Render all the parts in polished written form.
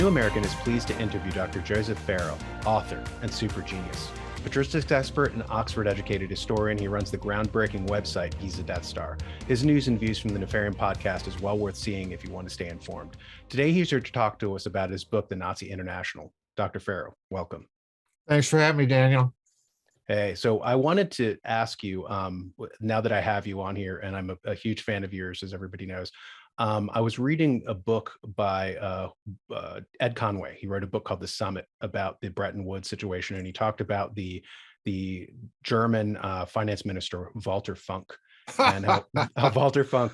New American is pleased to interview Dr. Joseph Farrell, author and super genius. Patristics expert and Oxford-educated historian, he runs the groundbreaking website Giza Death Star. His news and views from the Nefarian podcast is well worth seeing if you want to stay informed. Today, he's here to talk to us about his book, The Nazi International. Dr. Farrell, welcome. Thanks for having me, Daniel. Hey, so I wanted to ask you, now that I have you on here, and I'm a huge fan of yours, as everybody knows, I was reading a book by Ed Conway. He wrote a book called The Summit about the Bretton Woods situation, and he talked about the German finance minister Walther Funk, and how Walther Funk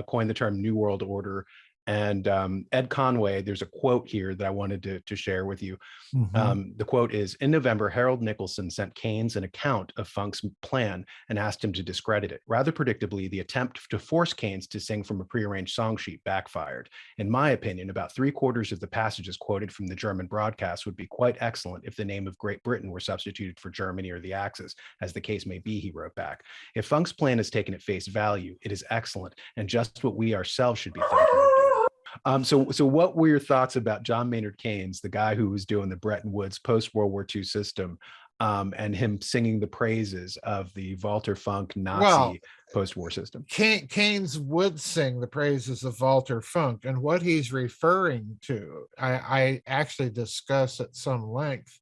coined the term New World Order. And Ed Conway, there's a quote here that I wanted to share with you. The quote is, in November, Harold Nicholson sent Keynes an account of Funk's plan and asked him to discredit it. Rather predictably, the attempt to force Keynes to sing from a prearranged song sheet backfired. In my opinion, about 3/4 of the passages quoted from the German broadcast would be quite excellent if the name of Great Britain were substituted for Germany or the Axis, as the case may be, he wrote back. If Funk's plan is taken at face value, it is excellent and just what we ourselves should be thinking of doing. So what were your thoughts about John Maynard Keynes, the guy who was doing the Bretton Woods post-World War II system, and him singing the praises of the Walther Funk Nazi post-war system? Keynes would sing the praises of Walther Funk, and what he's referring to, I actually discuss at some length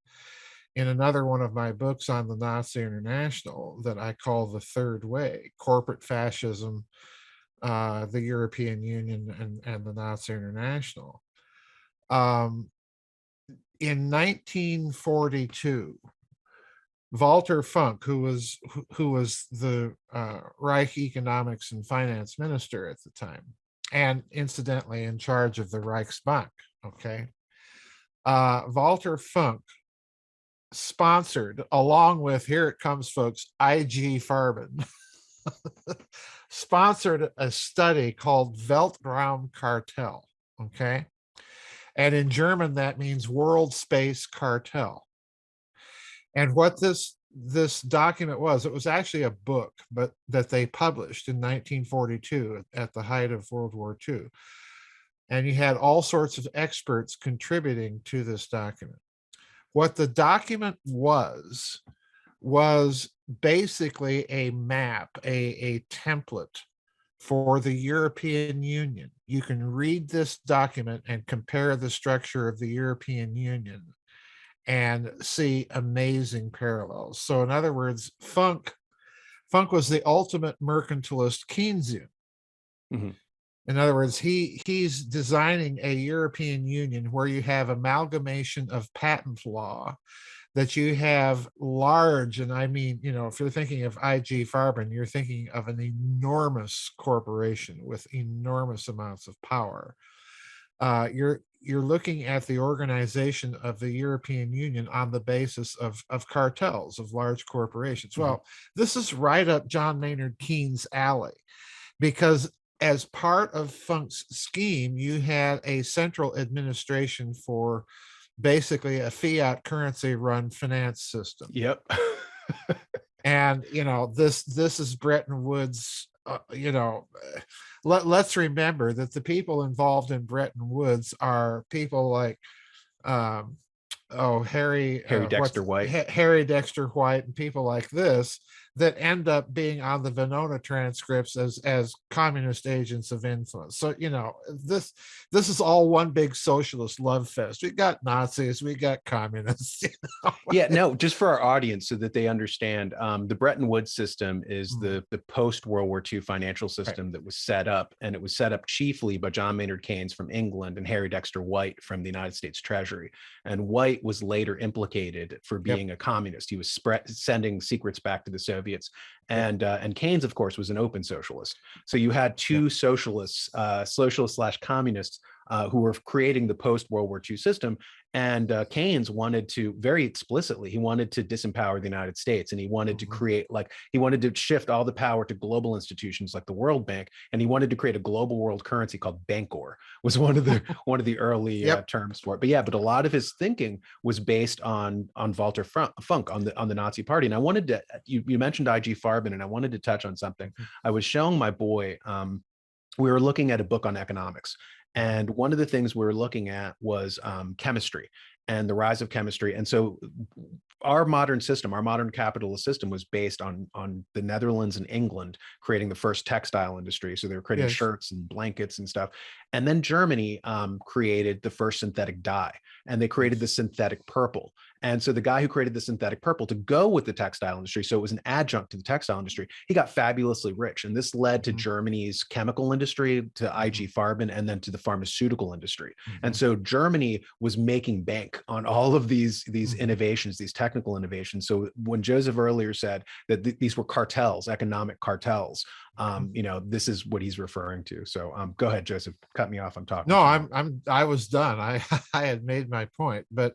in another one of my books on the Nazi International that I call The Third Way: Corporate Fascism, the European Union, and the Nazi International. In 1942, Walther Funk, who was the Reich economics and finance minister at the time, and incidentally in charge of the Reichsbank, Walther Funk sponsored, along with, here it comes, folks, I.G. Farben, sponsored a study called Weltraum Cartel, and in German that means World Space Cartel. And what this document was, it was actually a book, but that they published in 1942 at the height of World War II, and you had all sorts of experts contributing to this document. What the document was basically a map, a template for the European Union. You can read this document and compare the structure of the European Union and see amazing parallels. So in other words, Funk was the ultimate mercantilist Keynesian. In other words, he's designing a European Union where you have amalgamation of patent law, that you have large, and I mean, if you're thinking of I.G. Farben, you're thinking of an enormous corporation with enormous amounts of power. You're looking at the organization of the European Union on the basis of cartels, of large corporations. Well, this is right up John Maynard Keynes' alley, because as part of Funk's scheme, you had a central administration for basically a fiat currency run finance system. Yep. And this is Bretton Woods. Let's remember that the people involved in Bretton Woods are people like Harry Dexter White, and people like this that end up being on the Venona transcripts as communist agents of influence. So this is all one big socialist love fest. We got Nazis, we got communists. Yeah, no, just for our audience so that they understand, the Bretton Woods system is the post-World War II financial system that was set up, and it was set up chiefly by John Maynard Keynes from England and Harry Dexter White from the United States Treasury. And White was later implicated for being a communist. He was sending secrets back to the Soviets. And Keynes, of course, was an open socialist. So you had two socialists, socialists/communists, who were creating the post-World War II system. And Keynes wanted to, very explicitly, he wanted to disempower the United States, and he wanted to create, he wanted to shift all the power to global institutions like the World Bank, and he wanted to create a global world currency called Bankor, was one of the early terms for it. But a lot of his thinking was based on Walther Funk, on the Nazi Party. And I wanted to, you mentioned I.G. Farben, and I wanted to touch on something. I was showing my boy, we were looking at a book on economics, And one of the things we were looking at was chemistry and the rise of chemistry. And so our modern system, our modern capitalist system, was based on the Netherlands and England creating the first textile industry. So they were creating Yes. shirts and blankets and stuff. And then Germany created the first synthetic dye, and they created Yes. the synthetic purple. And so the guy who created the synthetic purple to go with the textile industry, so it was an adjunct to the textile industry, he got fabulously rich. And this led to Germany's chemical industry, to IG Farben, and then to the pharmaceutical industry. And so Germany was making bank on all of these innovations, these technical innovations. So when Joseph earlier said that these were cartels, economic cartels, this is what he's referring to. So go ahead, Joseph. Cut me off. I'm talking. No, I was done. I had made my point, but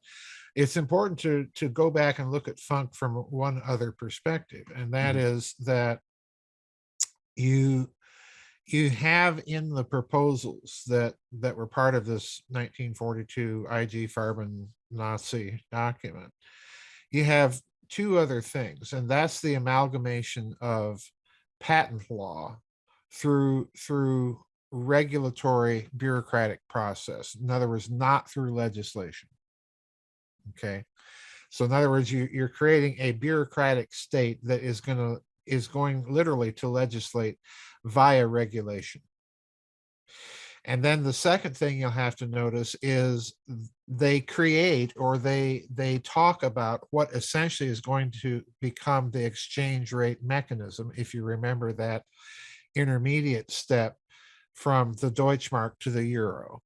it's important to go back and look at Funk from one other perspective, and that is that you have in the proposals that were part of this 1942 IG Farben Nazi document, you have two other things, and that's the amalgamation of patent law through regulatory bureaucratic process. In other words, not through legislation. Okay. So in other words, you're creating a bureaucratic state that is going literally to legislate via regulation. And then the second thing you'll have to notice is they create, or they talk about what essentially is going to become the exchange rate mechanism, if you remember that intermediate step from the Deutschmark to the euro.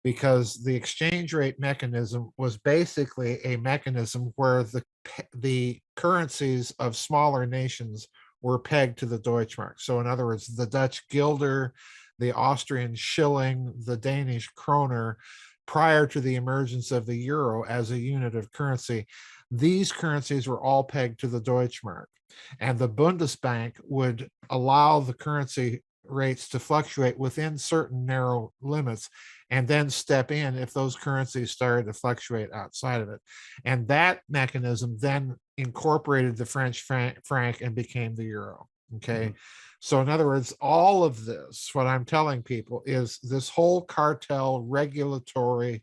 Because the exchange rate mechanism was basically a mechanism where the currencies of smaller nations were pegged to the Deutschmark. So in other words, the Dutch guilder, the Austrian shilling, the Danish kroner, prior to the emergence of the euro as a unit of currency, these currencies were all pegged to the Deutschmark. And the Bundesbank would allow the currency rates to fluctuate within certain narrow limits, and then step in if those currencies started to fluctuate outside of it. And that mechanism then incorporated the French franc and became the euro. Okay. So in other words, all of this, what I'm telling people is this whole cartel regulatory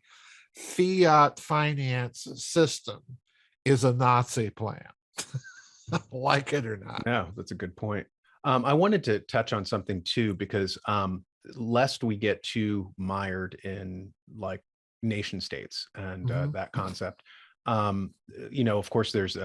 fiat finance system is a Nazi plan. Like it or not. No, that's a good point. I wanted to touch on something too, because lest we get too mired in like nation states and that concept. Of course, there's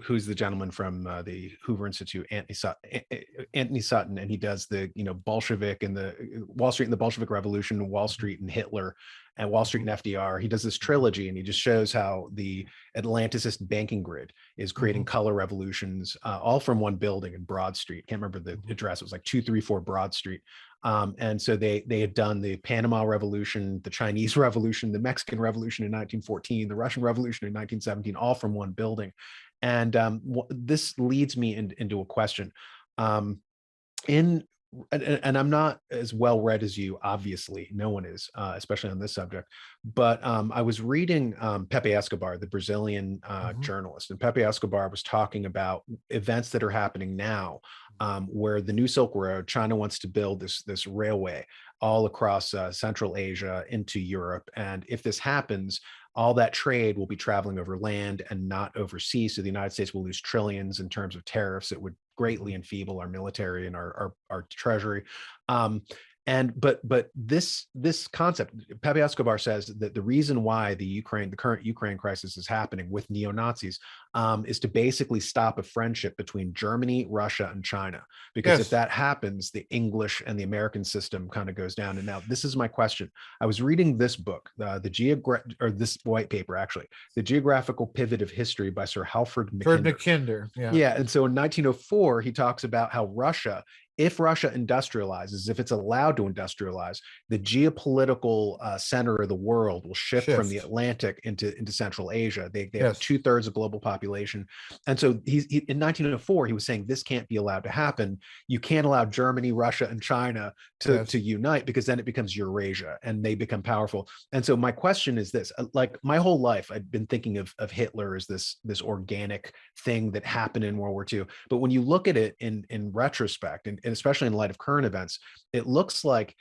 who's the gentleman from the Hoover Institute, Anthony Sutton, and he does the Bolshevik and the Wall Street and the Bolshevik Revolution, Wall Street and Hitler, and Wall Street and FDR. He does this trilogy, and he just shows how the Atlanticist banking grid is creating color revolutions, all from one building in Broad Street. Can't remember the address. It was like 234 Broad Street. And so they had done the Panama Revolution, the Chinese Revolution, the Mexican Revolution in 1914, the Russian Revolution in 1917, all from one building. And this leads me into a question. And I'm not as well read as you, obviously, no one is, especially on this subject. But I was reading Pepe Escobar, the Brazilian journalist, and Pepe Escobar was talking about events that are happening now, where the new Silk Road, China wants to build this railway all across Central Asia into Europe. And if this happens, all that trade will be traveling over land and not overseas. So the United States will lose trillions in terms of tariffs. It would greatly enfeeble our military and our treasury. But this concept, Pepe Escobar says that the reason why the current Ukraine crisis is happening with neo-Nazis is to basically stop a friendship between Germany, Russia, and China. Because if that happens, the English and the American system kind of goes down. And now this is my question. I was reading this book, this white paper, actually, The Geographical Pivot of History by Sir Halford Mackinder. Yeah. And so in 1904, he talks about how if Russia industrializes, if it's allowed to industrialize, the geopolitical center of the world will shift from the Atlantic into Central Asia. They have 2/3 of global population. And so in 1904, he was saying this can't be allowed to happen. You can't allow Germany, Russia, and China to unite, because then it becomes Eurasia and they become powerful. And so my question is this, like my whole life, I've been thinking of Hitler as this organic thing that happened in World War II. But when you look at it in retrospect, and especially in light of current events, it looks like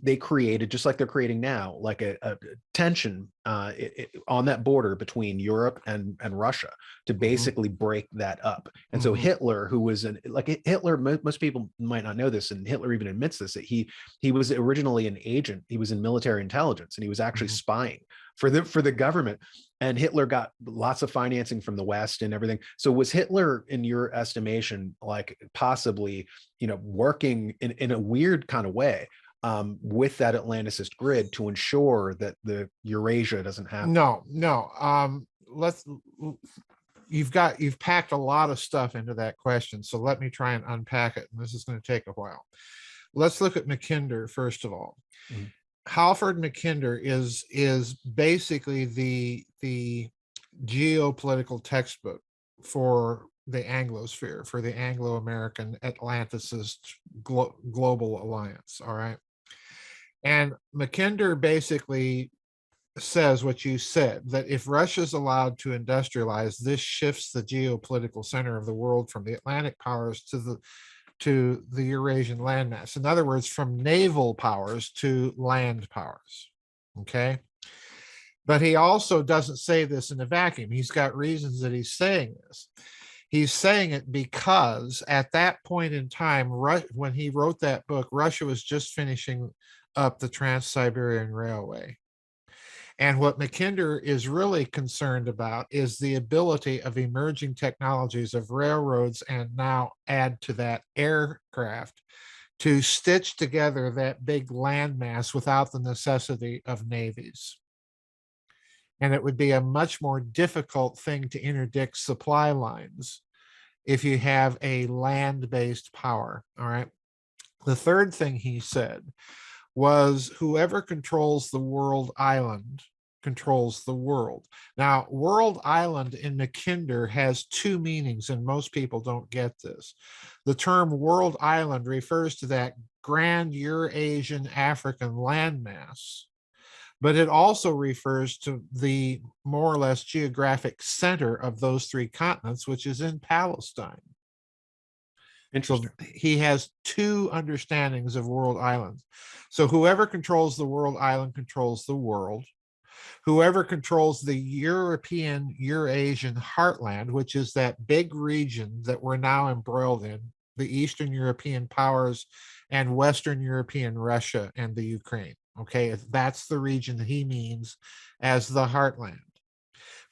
they created, just like they're creating now, like a tension on that border between Europe and Russia to basically break that up. And so Hitler, who was Hitler, most people might not know this, and Hitler even admits this, that he was originally an agent. He was in military intelligence, and he was actually spying for the government. And Hitler got lots of financing from the West and everything. So was Hitler, in your estimation, like possibly, working in a weird kind of way with that Atlanticist grid to ensure that the Eurasia doesn't happen? No. You've packed a lot of stuff into that question. So let me try and unpack it. And this is going to take a while. Let's look at Mackinder, first of all. Halford Mackinder is basically the geopolitical textbook for the Anglosphere, for the Anglo-American Atlanticist global alliance. All right. And Mackinder basically says what you said, that if Russia is allowed to industrialize, this shifts the geopolitical center of the world from the Atlantic powers to the Eurasian landmass. In other words, from naval powers to land powers. Okay. But he also doesn't say this in a vacuum. He's got reasons that he's saying this. He's saying it because at that point in time, when he wrote that book, Russia was just finishing up the Trans-Siberian Railway. And what Mackinder is really concerned about is the ability of emerging technologies of railroads, and now add to that aircraft, to stitch together that big landmass without the necessity of navies. And it would be a much more difficult thing to interdict supply lines if you have a land-based power. All right. The third thing he said was, whoever controls the world island controls the world. Now, world island in Mackinder has two meanings, and most people don't get this. The term world island refers to that grand Eurasian African landmass, but it also refers to the more or less geographic center of those three continents, which is in Palestine. Interesting. So he has two understandings of world islands. So whoever controls the world island controls the world. Whoever controls the European Eurasian heartland, which is that big region that we're now embroiled in, the Eastern European powers and Western European Russia and the Ukraine. Okay, that's the region that he means as the heartland.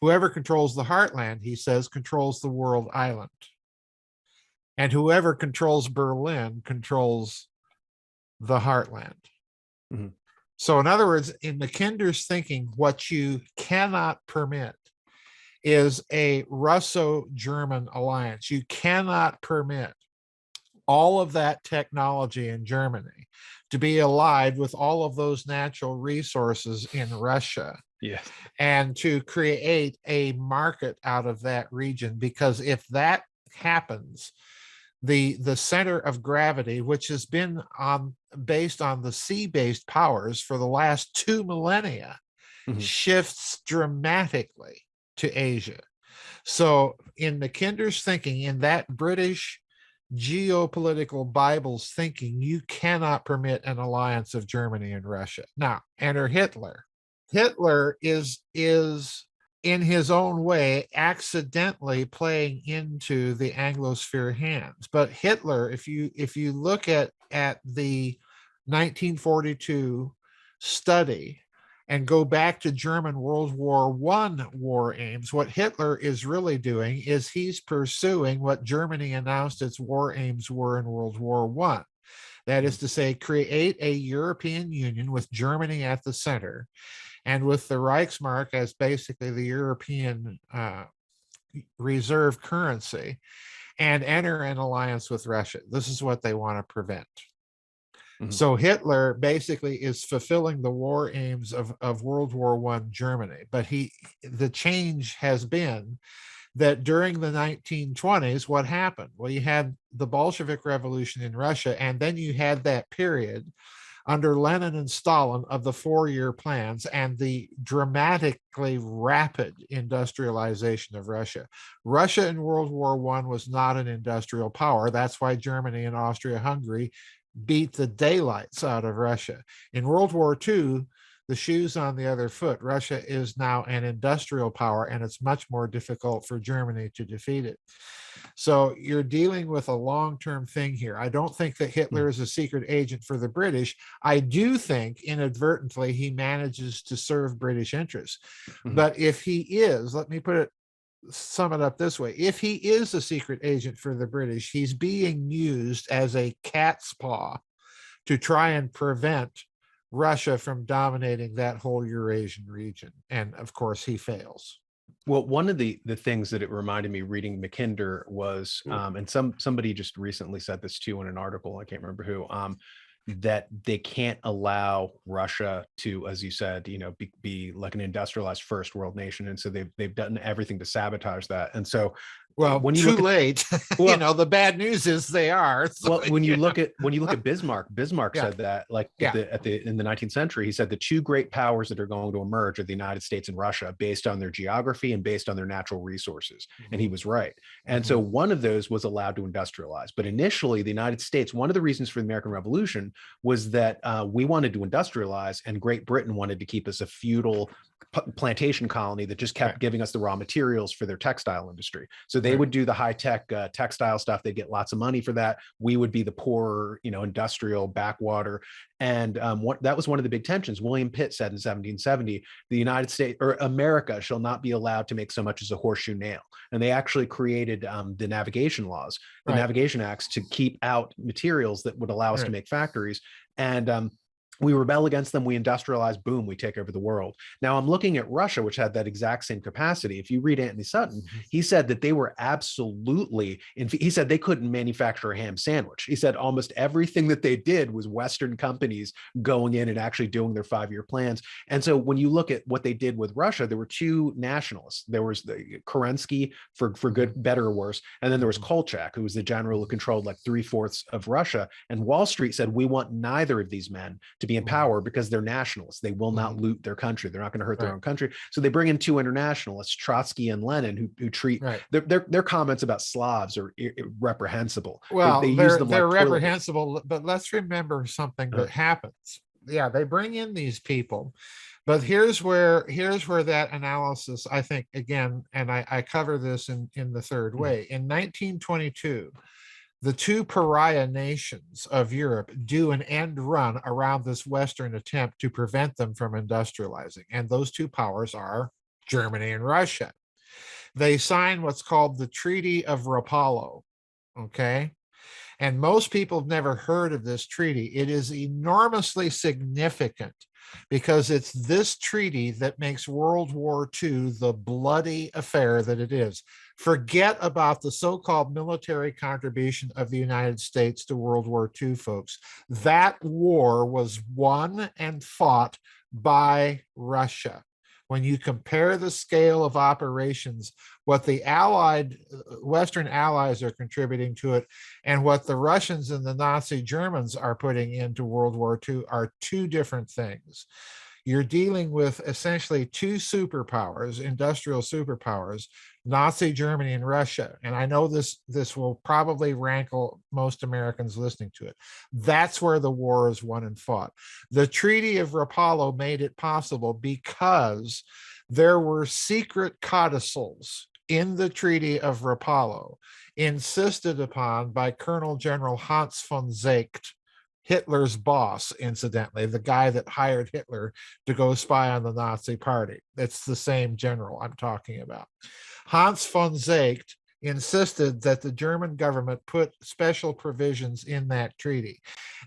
Whoever controls the heartland, he says, controls the world island. And whoever controls Berlin controls the heartland. So in other words, in Mackinder's thinking, what you cannot permit is a Russo-German alliance. You cannot permit all of that technology in Germany to be allied with all of those natural resources in Russia. Yes. And to create a market out of that region, because if that happens, the center of gravity, which has been based on the sea-based powers for the last 2 millennia, shifts dramatically to Asia. So in Mackinder's thinking, in that British geopolitical Bible's thinking, you cannot permit an alliance of Germany and Russia. Now, enter Hitler. Hitler is in his own way, accidentally playing into the Anglosphere hands. But Hitler, if you look at the 1942 study and go back to German World War I war aims, what Hitler is really doing is he's pursuing what Germany announced its war aims were in World War I. That is to say, create a European Union with Germany at the center, and with the Reichsmark as basically the European reserve currency, and enter an alliance with Russia. This is what they want to prevent. So Hitler basically is fulfilling the war aims of World War I Germany. But the change has been that during the 1920s, what happened? Well, you had the Bolshevik Revolution in Russia, and then you had that period under Lenin and Stalin of the 4-year plans and the dramatically rapid industrialization of Russia. Russia in World War I was not an industrial power. That's why Germany and Austria-Hungary beat the daylights out of Russia. In World War II, the shoe's on the other foot. Russia is now an industrial power, and it's much more difficult for Germany to defeat it. So you're dealing with a long-term thing here. I don't think that Hitler is a secret agent for the British. I do think inadvertently he manages to serve British interests. But if he is, let me sum it up this way. If he is a secret agent for the British, he's being used as a cat's paw to try and prevent Russia from dominating that whole Eurasian region. And of course, he fails. Well, one of the things that it reminded me reading Mackinder was, and somebody just recently said this too in an article, I can't remember who, that they can't allow Russia to, as you said, be like an industrialized first world nation, and so they've done everything to sabotage that. And so, well, when you too late, well, the bad news is they are. So, well, when you look at Bismarck said that, like in the 19th century, he said the two great powers that are going to emerge are the United States and Russia, based on their geography and based on their natural resources. And he was right. And so one of those was allowed to industrialize. But initially, the United States, one of the reasons for the American Revolution was that we wanted to industrialize, and Great Britain wanted to keep us a feudal plantation colony that just kept giving us the raw materials for their textile industry. So they would do the high-tech textile stuff. They'd get lots of money for that. We would be the poor, industrial backwater. And that was one of the big tensions. William Pitt said in 1770, the United States, or America, shall not be allowed to make so much as a horseshoe nail. And they actually created the navigation laws, the navigation acts, to keep out materials that would allow us to make factories. And we rebel against them, we industrialize, boom, we take over the world. Now I'm looking at Russia, which had that exact same capacity. If you read Anthony Sutton, he said that they were absolutely, he said they couldn't manufacture a ham sandwich. He said almost everything that they did was Western companies going in and actually doing their 5-year plans. And so when you look at what they did with Russia, there were two nationalists. There was the Kerensky, for good, better or worse. And then there was Kolchak, who was the general who controlled like 3/4 of Russia. And Wall Street said, we want neither of these men to be in power because they're nationalists. They will not loot their country. They're not going to hurt their own country. So they bring in two internationalists, Trotsky and Lenin, who treat their comments about Slavs are reprehensible. Well, they're reprehensible, but let's remember something that happens. Yeah, they bring in these people, but here's where that analysis, I think, again, and I cover this in the third way. In 1922, the two pariah nations of Europe do an end run around this Western attempt to prevent them from industrializing. And those two powers are Germany and Russia. They sign what's called the Treaty of Rapallo, okay? And most people have never heard of this treaty. It is enormously significant because it's this treaty that makes World War II the bloody affair that it is. Forget about the so-called military contribution of the United States to World War II, folks. That war was won and fought by Russia. When you compare the scale of operations, what the Western allies are contributing to it and what the Russians and the Nazi Germans are putting into World War II are two different things. You're dealing with essentially two superpowers, industrial superpowers, Nazi Germany and Russia. And I know this will probably rankle most Americans listening to it. That's where the war is won and fought. The Treaty of Rapallo made it possible because there were secret codicils in the Treaty of Rapallo insisted upon by Colonel General Hans von Seeckt, Hitler's boss, incidentally, the guy that hired Hitler to go spy on the Nazi party. It's the same general I'm talking about. Hans von Seeckt insisted that the German government put special provisions in that treaty.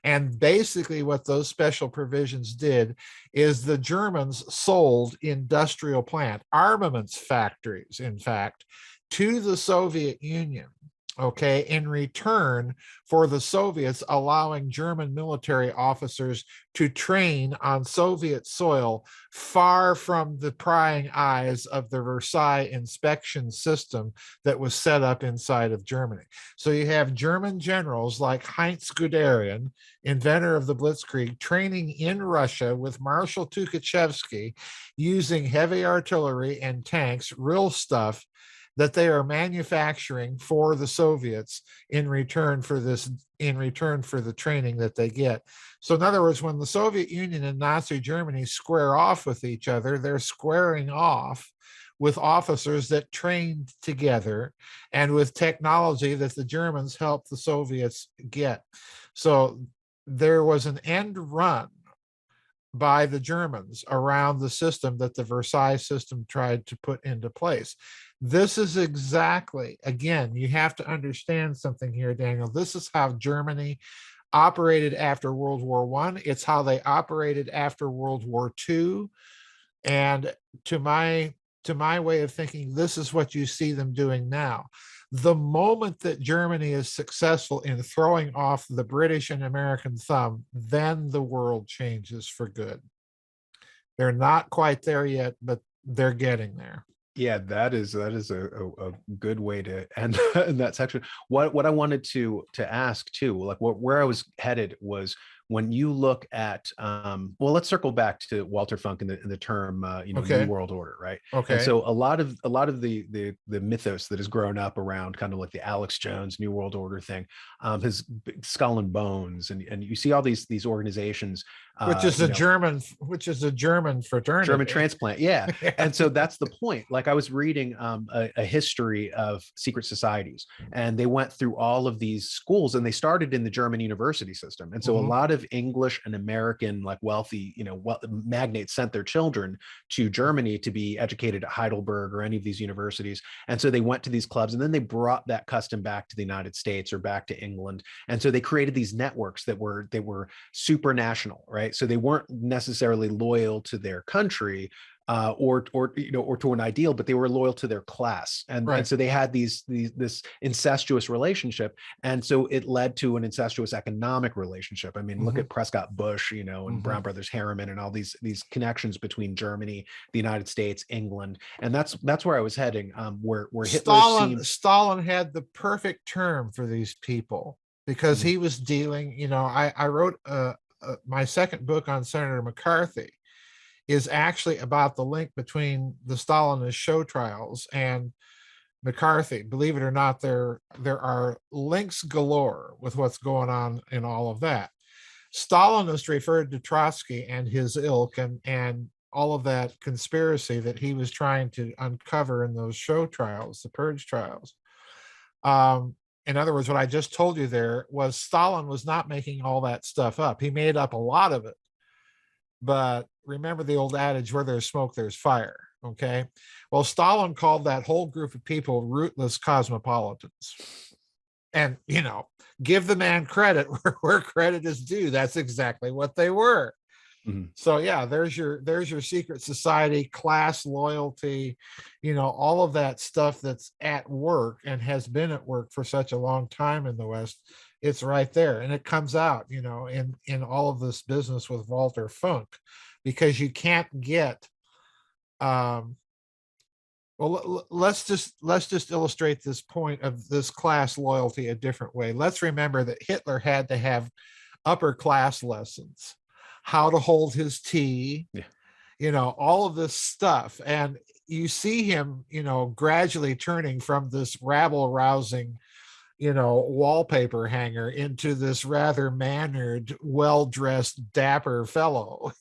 And basically what those special provisions did is the Germans sold industrial plant, armaments factories, in fact, to the Soviet Union, okay, in return for the Soviets allowing German military officers to train on Soviet soil far from the prying eyes of the Versailles inspection system that was set up inside of Germany. So you have German generals like Heinz Guderian, inventor of the Blitzkrieg, training in Russia with Marshal Tukhachevsky using heavy artillery and tanks, real stuff, that they are manufacturing for the Soviets in return for this, in return for the training that they get. So in other words, when the Soviet Union and Nazi Germany square off with each other, they're squaring off with officers that trained together and with technology that the Germans helped the Soviets get. So there was an end run by the Germans around the system that the Versailles system tried to put into place. This is exactly, again, you have to understand something here, Daniel. This is how Germany operated after World War I. It's how they operated after World War II. And to my way of thinking, this is what you see them doing now. The moment that Germany is successful in throwing off the British and American thumb, then the world changes for good. They're not quite there yet, but they're getting there. Yeah, that is a good way to end in that section. What I wanted to ask too, like where I was headed was when you look at well, let's circle back to Walther Funk and the term New Okay. World Order, right? And Okay. so a lot of the mythos that has grown up around kind of like the Alex Jones New World Order thing, his Skull and Bones, and you see all these organizations, Which is a German German fraternity. transplant, yeah. Yeah. And so that's the point. Like I was reading a history of secret societies, and they went through all of these schools, and they started in the German university system. And so a Mhm. lot of English and American, like wealthy, magnates sent their children to Germany to be educated at Heidelberg or any of these universities. And so they went to these clubs, and then they brought that custom back to the United States or back to England. And so they created these networks that were supranational, right? So they weren't necessarily loyal to their country, or to an ideal, but they were loyal to their class, and Right. so they had this incestuous relationship, and so it led to an incestuous economic relationship. I mean, look Mhm. at Prescott Bush, and Mhm. Brown Brothers Harriman, and all these connections between Germany, the United States, England, and that's where I was heading. Where Hitler seemed. Stalin had the perfect term for these people because Mhm. he was dealing, I wrote my second book on Senator McCarthy is actually about the link between the Stalinist show trials and McCarthy. Believe it or not, there are links galore with what's going on in all of that. Stalinist referred to Trotsky and his ilk and all of that conspiracy that he was trying to uncover in those show trials, the purge trials. In other words, what I just told you there was Stalin was not making all that stuff up. He made up a lot of it. But remember the old adage, where there's smoke, there's fire. Okay. Well, Stalin called that whole group of people rootless cosmopolitans. And, give the man credit where credit is due. That's exactly what they were. Mhm. So yeah, there's your secret society, class loyalty, all of that stuff that's at work and has been at work for such a long time in the West. It's right there, and it comes out, in all of this business with Walther Funk, because you can't get. Um, well, let's just illustrate this point of this class loyalty a different way. Let's remember that Hitler had to have upper class lessons, how to hold his tea, Yeah. all of this stuff. And you see him, gradually turning from this rabble rousing, wallpaper hanger into this rather mannered, well dressed, dapper fellow,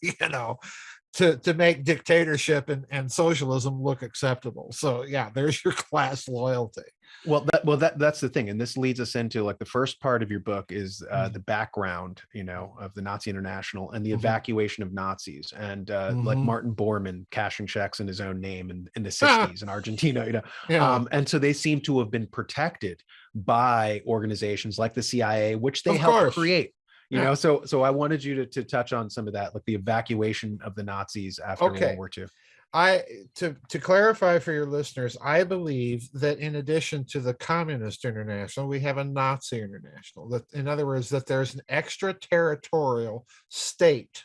to make dictatorship and socialism look acceptable. So, yeah, there's your class loyalty. Well, that's the thing, and this leads us into like the first part of your book is Mm-hmm. the background, of the Nazi International and the Mm-hmm. evacuation of Nazis, and like Mm-hmm. Martin Bormann cashing checks in his own name in the Ah, '60s in Argentina, yeah, and so they seem to have been protected by organizations like the CIA, which they of helped course. create. Yeah. So I wanted you to touch on some of that, like the evacuation of the Nazis after World Okay. War II. I to clarify for your listeners, I believe that in addition to the Communist International, we have a Nazi International. That, in other words, that there's an extraterritorial state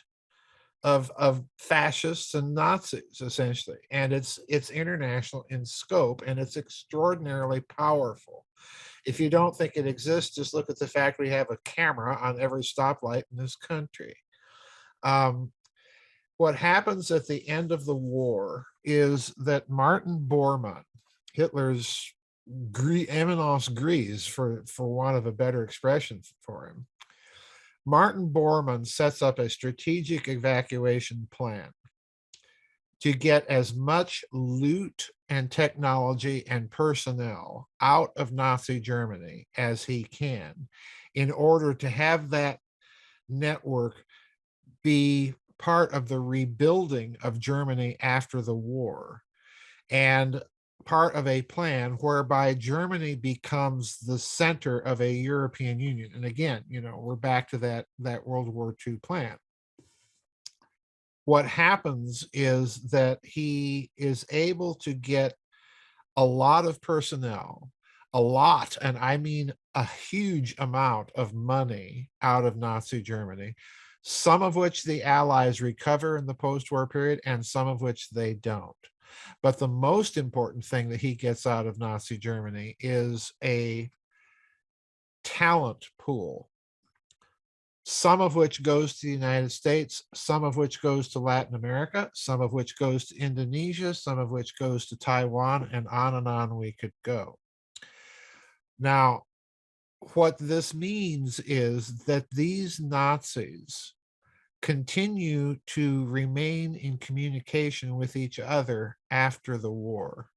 of fascists and Nazis, essentially, and it's international in scope, and it's extraordinarily powerful. If you don't think it exists, just look at the fact we have a camera on every stoplight in this country. Um, what happens at the end of the war is that Martin Bormann Hitler's eminence grise, for want of a better expression for him. Martin Bormann sets up a strategic evacuation plan to get as much loot and technology and personnel out of Nazi Germany as he can in order to have that network be part of the rebuilding of Germany after the war, and part of a plan whereby Germany becomes the center of a European Union. And again, we're back to that World War II plan. What happens is that he is able to get a lot of personnel, a lot, and I mean a huge amount of money out of Nazi Germany, some of which the Allies recover in the post-war period and some of which they don't. But the most important thing that he gets out of Nazi Germany is a talent pool, some of which goes to the United States, some of which goes to Latin America, some of which goes to Indonesia, some of which goes to Taiwan, and on we could go. Now, what this means is that these Nazis continue to remain in communication with each other after the war.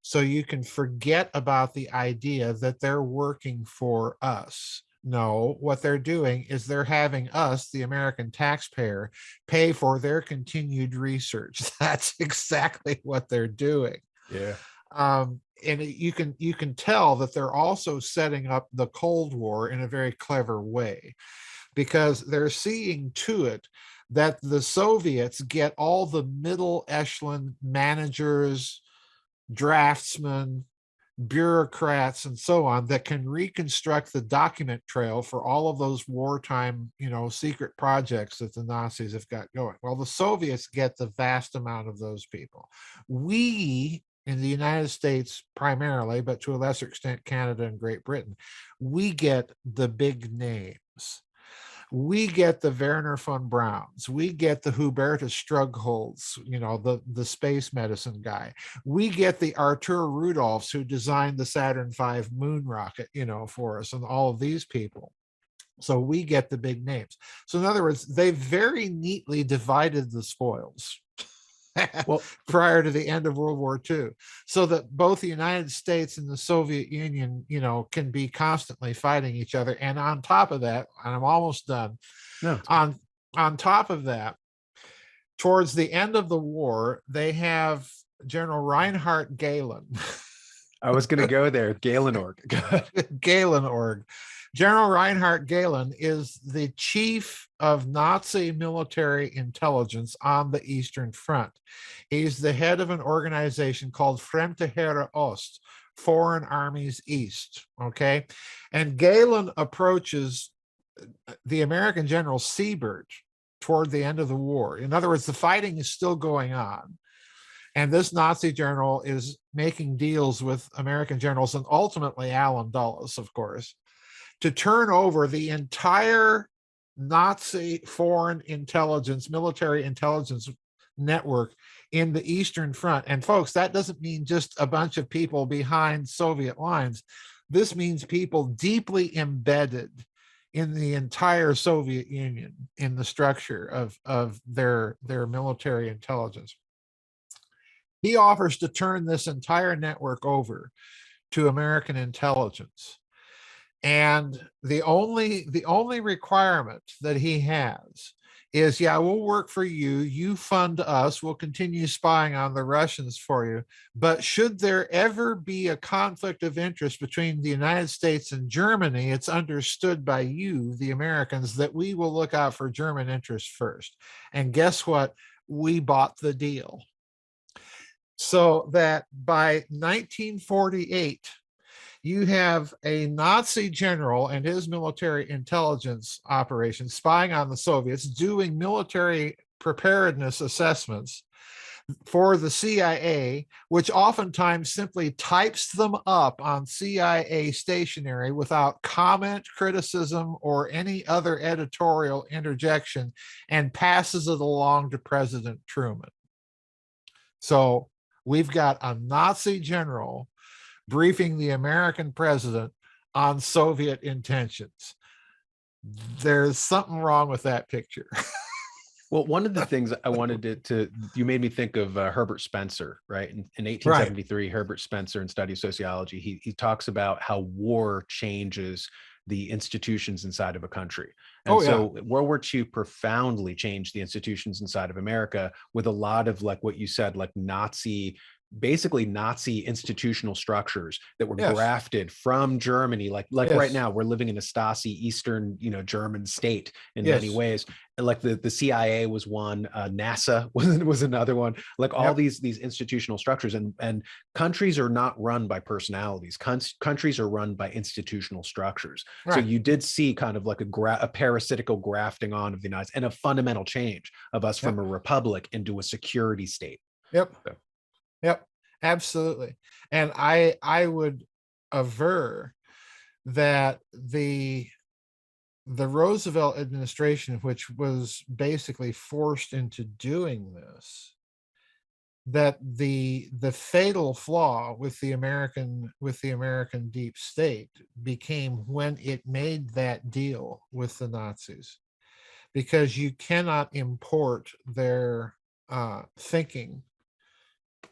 So you can forget about the idea that they're working for us. No, what they're doing is they're having us, the American taxpayer, pay for their continued research. That's exactly what they're doing. Yeah. And you can tell that they're also setting up the Cold War in a very clever way, because they're seeing to it that the Soviets get all the middle echelon managers, draftsmen, bureaucrats, and so on that can reconstruct the document trail for all of those wartime, secret projects that the Nazis have got going. Well, the Soviets get the vast amount of those people. We in the United States primarily, but to a lesser extent Canada and Great Britain, we get the big names. We get the Werner von Brauns. We get the Hubertus Strugholz, the space medicine guy. We get the Artur Rudolphs who designed the Saturn V moon rocket, for us, and all of these people. So we get the big names. So in other words, they very neatly divided the spoils. Well, prior to the end of World War II, so that both the United States and the Soviet Union, can be constantly fighting each other. And on top of that, and I'm almost done, no, on top of that, towards the end of the war, they have General Reinhard Gehlen. I was going to go there. Gehlen. Gehlen. General Reinhard Gehlen is the chief of Nazi military intelligence on the Eastern Front. He's the head of an organization called Fremde Heere Ost, Foreign Armies East, okay? And Gehlen approaches the American General Siebert toward the end of the war. In other words, the fighting is still going on. And this Nazi general is making deals with American generals, and ultimately Allen Dulles, of course, to turn over the entire Nazi foreign intelligence, military intelligence network in the Eastern Front. And folks, that doesn't mean just a bunch of people behind Soviet lines. This means people deeply embedded in the entire Soviet Union, in the structure of their military intelligence. He offers to turn this entire network over to American intelligence. And the only requirement that he has is, yeah, we'll work for you. You fund us. We'll continue spying on the Russians for you. But should there ever be a conflict of interest between the United States and Germany, it's understood by you, the Americans, that we will look out for German interests first. And guess what? We bought the deal. So that by 1948, you have a Nazi general and his military intelligence operations spying on the Soviets, doing military preparedness assessments for the CIA, which oftentimes simply types them up on CIA stationery without comment, criticism, or any other editorial interjection, and passes it along to President Truman. So we've got a Nazi general briefing the American president on Soviet intentions. There's something wrong with that picture. Well, one of the things I wanted to you made me think of Herbert Spencer, right? In Right. 1873, Herbert Spencer, in Study of Sociology, he talks about how war changes the institutions inside of a country. And Oh, yeah. so World War II profoundly changed the institutions inside of America with a lot of, like what you said, like basically Nazi institutional structures that were Yes. grafted from Germany. Like right Yes. now, we're living in a Stasi Eastern, German state in many Yes. ways. Like the CIA was one, NASA was another one. Like all Yep. these institutional structures, and countries are not run by personalities. Countries are run by institutional structures. So Right. you did see kind of like a parasitical grafting on of the United States, and a fundamental change of us from Yep. a republic into a security state. Yep. So, Yep. Absolutely. And I would aver that the Roosevelt administration, which was basically forced into doing this, that the fatal flaw with the American deep state became when it made that deal with the Nazis, because you cannot import their thinking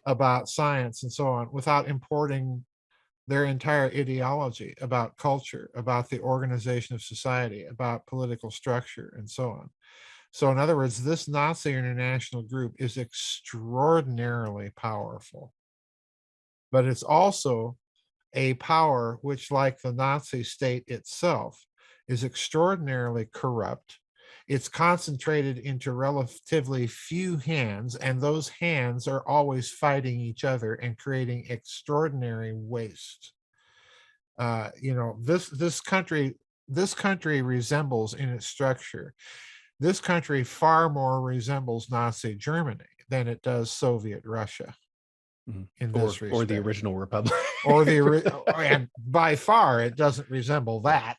about science and so on without importing their entire ideology about culture, about the organization of society, about political structure, and so on. So, in other words, this Nazi international group is extraordinarily powerful, but it's also a power which, like the Nazi state itself, is extraordinarily corrupt. It's concentrated into relatively few hands, and those hands are always fighting each other and creating extraordinary waste. This country resembles in its structure. This country far more resembles Nazi Germany than it does Soviet Russia mhm. in or this or the respect. original republic. Or and by far it doesn't resemble that,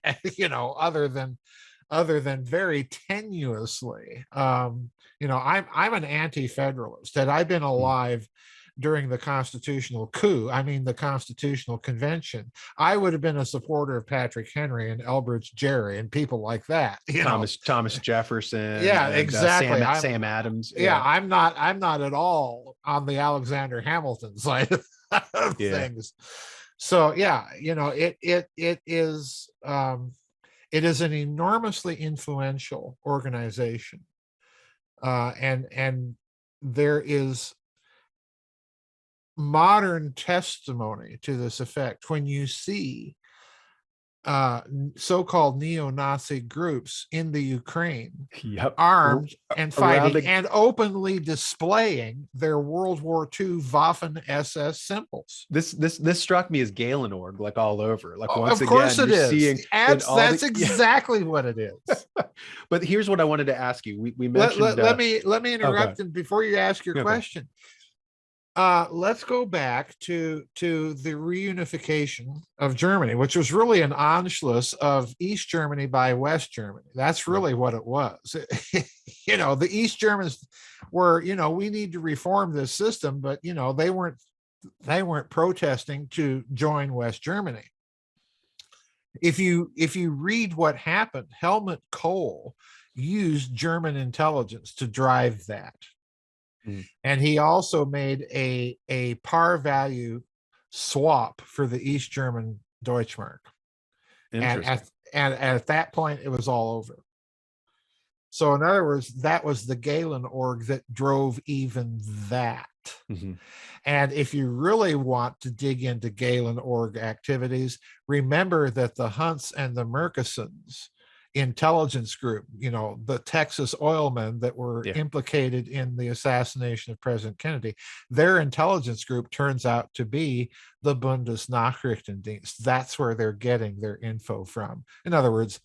other than very tenuously. I'm an anti-federalist. Had I been Mm. alive during the constitutional coup, I mean the constitutional convention, I would have been a supporter of Patrick Henry and Elbridge Gerry and people like that. Thomas Jefferson Yeah, and exactly. Sam Adams. Yeah, Yeah, I'm not at all on the Alexander Hamilton side of yeah. things. So yeah, it is an enormously influential organization, and there is modern testimony to this effect when you see so-called neo-Nazi groups in the Ukraine, Yep. armed and Around fighting the and openly displaying their World War II Waffen SS symbols. this struck me as Gehlen org, like all over. Like once Of course again, it you're is. seeing in That's all that's the yeah. exactly what it is. But here's what I wanted to ask you. We Let, mentioned let, let me let me oh god. interrupt and before you ask your Okay. question. Let's go back to the reunification of Germany, which was really an Anschluss of East Germany by West Germany. That's Right. really what it was. The East Germans were, we need to reform this system, but they weren't protesting to join West Germany. If you read what happened, Helmut Kohl used German intelligence to drive that. Mm. And he also made a par value swap for the East German Deutschmark. And Interesting. at that point, it was all over. So in other words, that was the Gehlen org that drove even that. Mhm. And if you really want to dig into Gehlen org activities, remember that the Hunts and the Murchisons intelligence group, the Texas oilmen that were Yeah. implicated in the assassination of President Kennedy, their intelligence group turns out to be the Bundesnachrichtendienst. That's where they're getting their info from. In other words,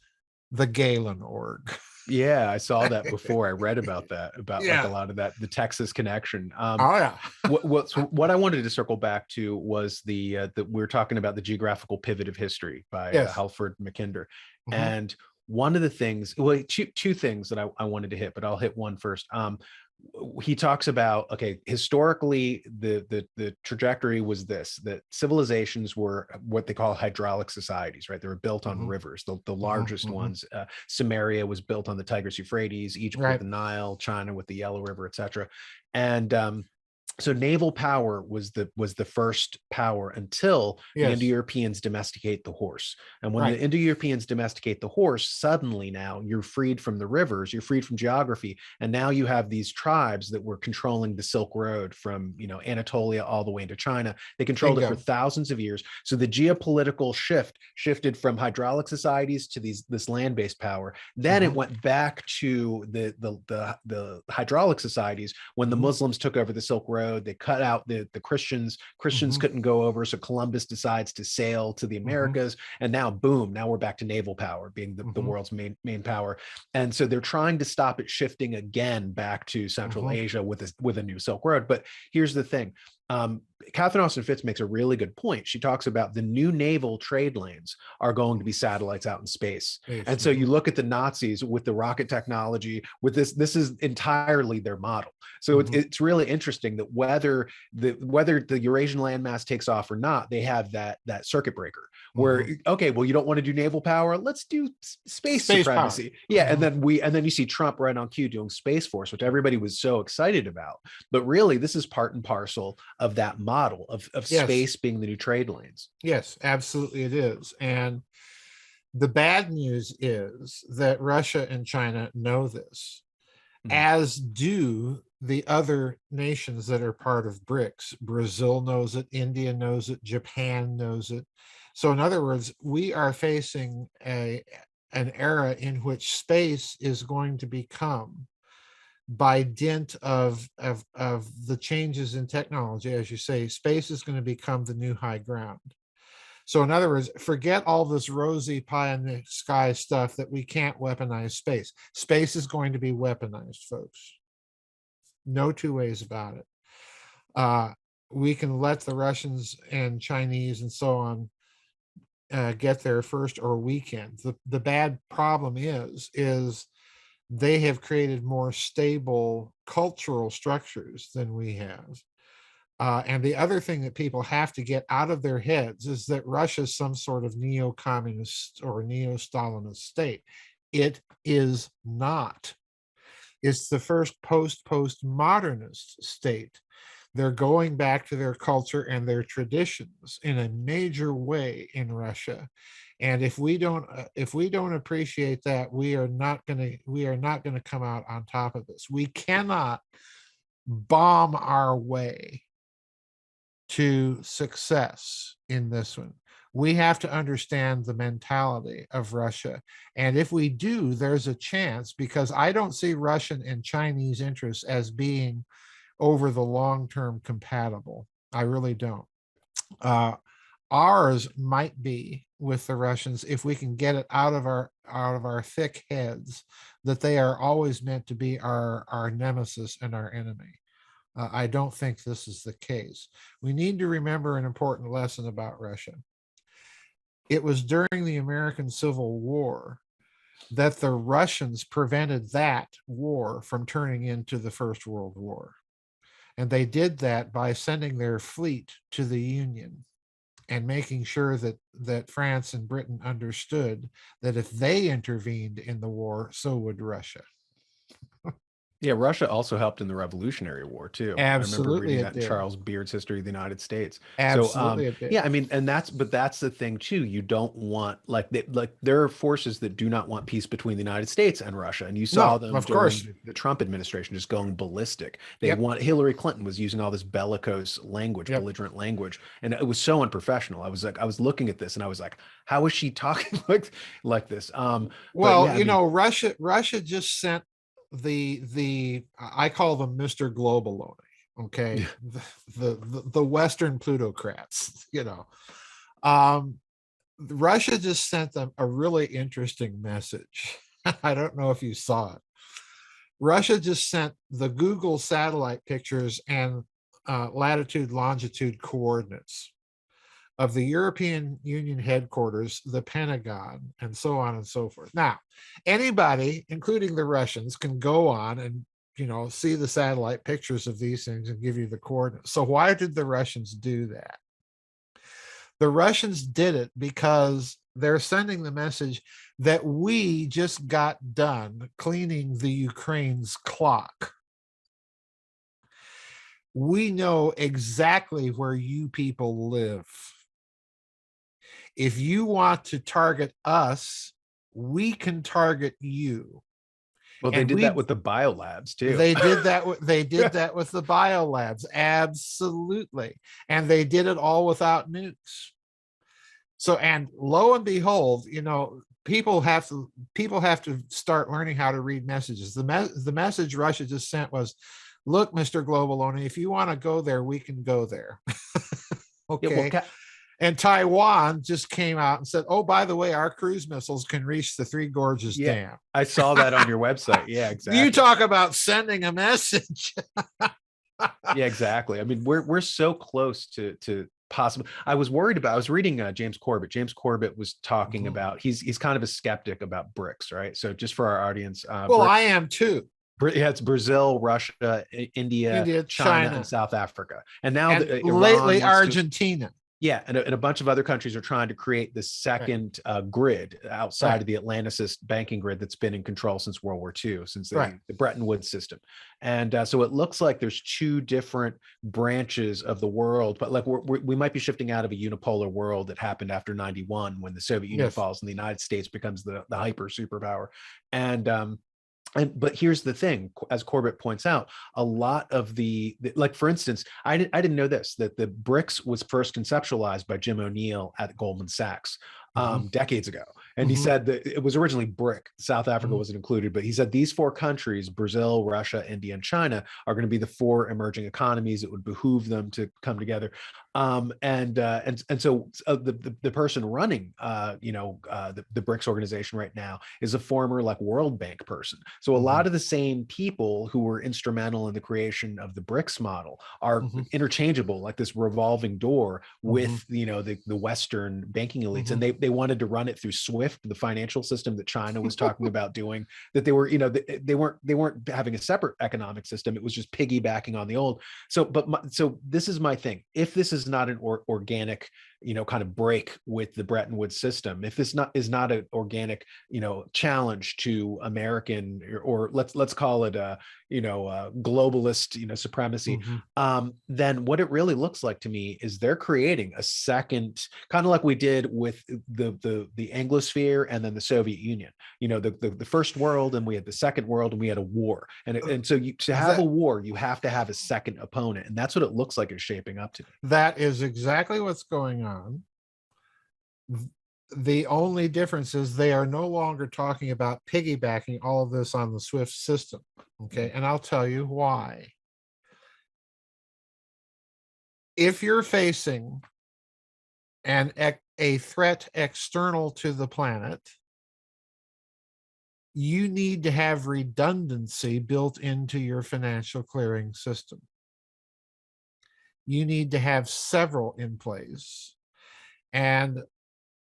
the Gehlen org. Yeah, I saw that before. I read about that, about like a Yeah. lot of that, the Texas connection. Oh yeah. What I wanted to circle back to was the we're talking about the geographical pivot of history by Yes. Halford Mackinder. Mhm. And one of the things, well, two things that I wanted to hit, but I'll hit one first. he talks about, okay, historically the trajectory was this, that civilizations were what they call hydraulic societies, right? They were built on Mhm, rivers, the mhm, largest mhm. ones. Samaria was built on the Tigris Euphrates, Egypt with Right. the Nile, China with the Yellow River, etc. And so naval power was the first power until the Yes. Indo-Europeans domesticate the horse. And when the Right. Indo-Europeans domesticate the horse, suddenly now you're freed from the rivers, you're freed from geography, and now you have these tribes that were controlling the Silk Road from, Anatolia all the way into China. They controlled it for Bingo. thousands of years. So the geopolitical shifted from hydraulic societies to this land-based power. Then it Mhm, went back to the hydraulic societies when the mhm, Muslims took over the Silk Road. They cut out the Christians. Christians mhm, couldn't go over, so Columbus decides to sail to the mhm, Americas, and now boom, now we're back to naval power being the mhm, world's main power. And so they're trying to stop it shifting again back to Central mhm. Asia with a new Silk Road. But here's the thing. Catherine Austin Fitts makes a really good point. She talks about the new naval trade lanes are going to be satellites out in space. Yes. And so you look at the Nazis with the rocket technology, with this is entirely their model. So Mhm, it's really interesting that whether the Eurasian landmass takes off or not, they have that circuit breaker where, mhm. okay, well, you don't want to do naval power, let's do space Space power. supremacy. Yeah, and Mhm. then you see Trump right on cue doing Space Force, which everybody was so excited about. But really, this is part and parcel of that model of Yes. space being the new trade lanes. Yes, absolutely it is. And the bad news is that Russia and China know this, Mhm. as do the other nations that are part of BRICS. Brazil knows it, India knows it, Japan knows it. So, in other words, we are facing an era in which space is going to become, by dint of the changes in technology, as you say, space is going to become the new high ground. So, in other words, forget all this rosy pie in the sky stuff that we can't weaponize space. Space is going to be weaponized, folks. No two ways about it. Uh, we can let the Russians and Chinese and so on get there first, or we can. The bad problem is they have created more stable cultural structures than we have. And the other thing that people have to get out of their heads is that Russia is some sort of neo-communist or neo-Stalinist state. It is not. It's the first post-modernist state. They're going back to their culture and their traditions in a major way in Russia. And if we don't appreciate that, we are not going to come out on top of this. We cannot bomb our way to success in this one. We have to understand the mentality of Russia. And if we do, there's a chance, because I don't see Russian and Chinese interests as being over the long term compatible. I really don't. Uh, Ours might be with the Russians if we can get it out of our thick heads that they are always meant to be our nemesis and our enemy. I don't think this is the case. We need to remember an important lesson about Russia. It was during the American Civil War that the Russians prevented that war from turning into the First World War. And they did that by sending their fleet to the Union and making sure that France and Britain understood that if they intervened in the war, so would Russia. Yeah, Russia also helped in the Revolutionary War too. I remember Absolutely, reading it that in did. Charles Beard's History of the United States. So, Absolutely, it did. yeah, I mean, and that's the thing too. You don't want, like there are forces that do not want peace between the United States and Russia, and you saw No, them of during course. the Trump administration just going ballistic. They Yep. want Hillary Clinton was using all this bellicose language, Yep. belligerent language, and it was so unprofessional. I was looking at this and I was like, how is she talking like this? But Well, yeah, I mean, Russia just sent the I call them Mr. Globalone, okay? The Western plutocrats, Um, Russia just sent them a really interesting message. I don't know if you saw it. Russia just sent the Google satellite pictures and latitude, longitude coordinates of the European Union headquarters, the Pentagon, and so on and so forth. Now, anybody, including the Russians, can go on and see the satellite pictures of these things and give you the coordinates. So why did the Russians do that? The Russians did it because they're sending the message that we just got done cleaning the Ukraine's clock. We know exactly where you people live. If you want to target us, we can target you. Well, they And did that with the biolabs too. they did that with the biolabs, absolutely. And they did it all without nukes. So, and lo and behold, people have to start learning how to read messages. The message Russia just sent was, look, Mr. Globaloni, if you want to go there, we can go there. Okay. Yeah, well, and Taiwan just came out and said, oh, by the way, our cruise missiles can reach the Three Gorges Dam. I saw that on your website. Yeah, exactly. You talk about sending a message. Yeah, exactly. I mean, we're so close to possible. I was reading James Corbett. James Corbett was talking about, he's kind of a skeptic about BRICS, right? So just for our audience, well, I am too. Yeah, it's Brazil, Russia, India, China, and South Africa. And now lately Argentina. Yeah, and a bunch of other countries are trying to create the second grid outside of the Atlanticist banking grid that's been in control since World War II, since the Bretton Woods system. And so it looks like there's two different branches of the world, but like we might be shifting out of a unipolar world that happened after 91 when the Soviet Union falls and the United States becomes the hyper superpower. But here's the thing, as Corbett points out, a lot of like, for instance, I didn't know this, that the BRICS was first conceptualized by Jim O'Neill at Goldman Sachs decades ago. And he said that it was originally BRIC. South Africa wasn't included, but he said these four countries, Brazil, Russia, India, and China, are going to be the four emerging economies. It would behoove them to come together. So the person running, the BRICS organization right now is a former like World Bank person. So a lot of the same people who were instrumental in the creation of the BRICS model are interchangeable, like this revolving door with the Western banking elites, and they wanted to run it through SWIFT, the financial system that China was talking about doing. That they were, they weren't having a separate economic system. It was just piggybacking on the old. So this is my thing. If this is not an organic, kind of break with the Bretton Woods system, if this is not an organic, challenge to American or let's call it a globalist, supremacy, then what it really looks like to me is they're creating a second, kind of like we did with the Anglosphere and then the Soviet Union. The first world, and we had the second world, and we had a war, and so to have a war, you have to have a second opponent, and that's what it looks like is shaping up to me. That is exactly what's going on. The only difference is they are no longer talking about piggybacking all of this on the SWIFT system. Okay. And I'll tell you why. If you're facing a threat external to the planet, you need to have redundancy built into your financial clearing system. You need to have several in place, and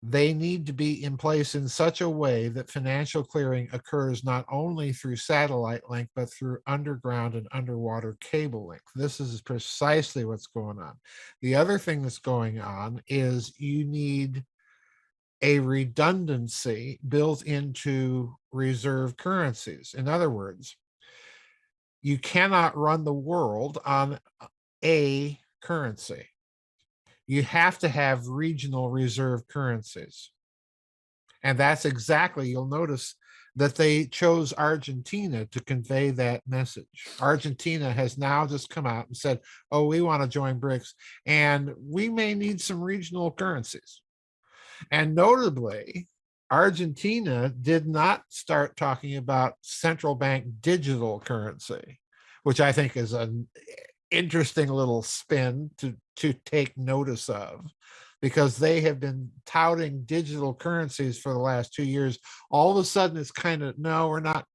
they need to be in place in such a way that financial clearing occurs not only through satellite link, but through underground and underwater cable link. This is precisely what's going on. The other thing that's going on is you need a redundancy built into reserve currencies. In other words, you cannot run the world on a currency. You have to have regional reserve currencies. And that's exactly, you'll notice that they chose Argentina to convey that message. Argentina has now just come out and said, oh, we want to join BRICS, and we may need some regional currencies. And notably, Argentina did not start talking about central bank digital currency, which I think is an interesting little spin to take notice of, because they have been touting digital currencies for the last 2 years. All of a sudden it's kind of, no, we're not